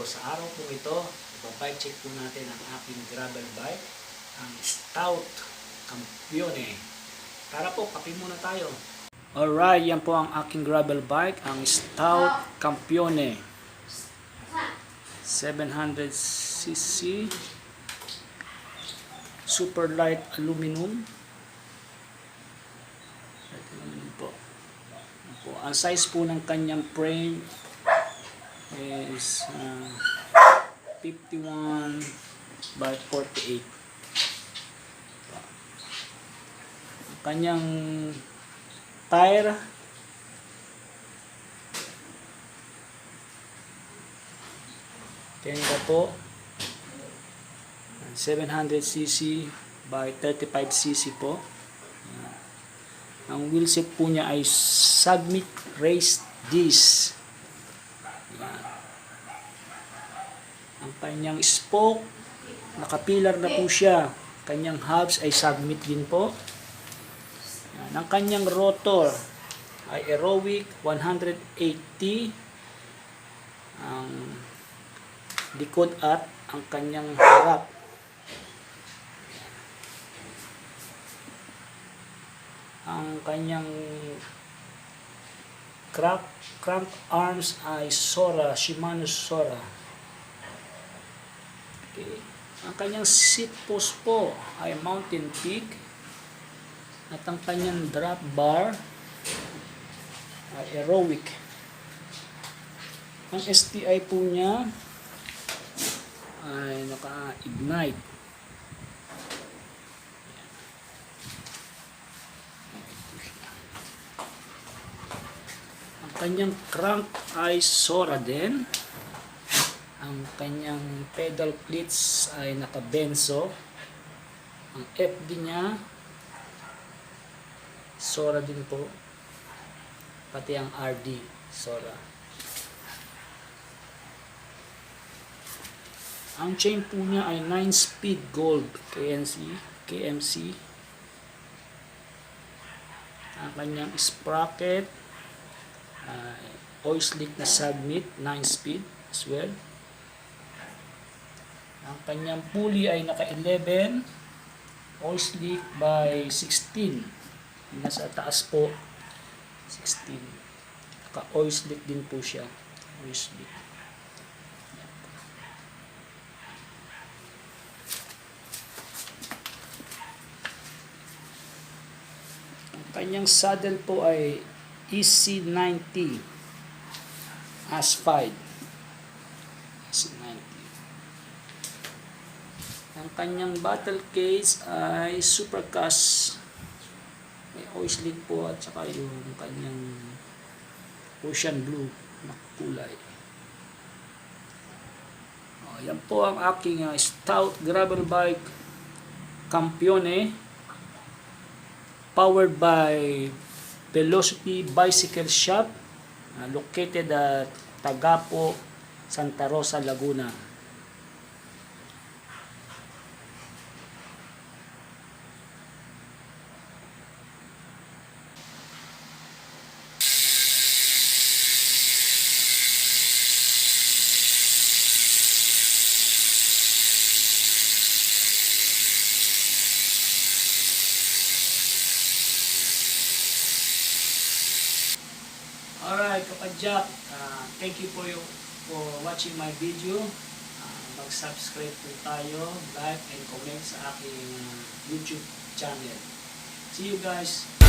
sa araw po ito, bike check po natin ang aking gravel bike, ang Stout Campione. Tara po, kape muna tayo. Alright, yan po ang aking gravel bike, ang Stout Campione. 700cc, super light aluminum. Ang size po ng kanyang frame is 51 by 48. Ang kanyang tire Tagapo 700cc by 35cc po. Ang wheelset po niya ay Submit Race Disc. Ang kanyang spoke, nakapilar na po siya. Kanyang hubs ay Submit din po. Ang kanyang rotor ay Aerowick 180. Ang likod at ang kanyang harap. Ang kanyang crank arms ay Shimano Sora. Okay. Ang kanyang seat post po ay Mountain Peak. At ang kanyang drop bar ay Aerowick. Ang STI po niya ay naka-ignite. Ang kanyang crank ay Sora din. Ang kanyang pedal plates ay naka-benzo. Ang FD niya Sora din po. Pati ang RD Sora. Ang chain po niya ay 9-speed gold KMC. Ang kanyang sprocket oil slick na Submit 9-speed as well. Ang kanyang pulley ay naka 11 oil slick by 16. Nasa taas po 16. Naka oil slick din po siya. Oil slick. Ang kanyang saddle po ay EC90 Asphalt. EC90. Ang kanyang battle case ay Supercast. May oil slick po at saka yung kanyang ocean blue na kulay. Yan po ang aking Stout gravel bike Campione, powered by Velocity Bicycle Shop, located at Tagapo, Santa Rosa, Laguna. Alright, kapadyak, thank you for watching my video. Mag-subscribe po tayo, like and comment sa aking YouTube channel. See you guys!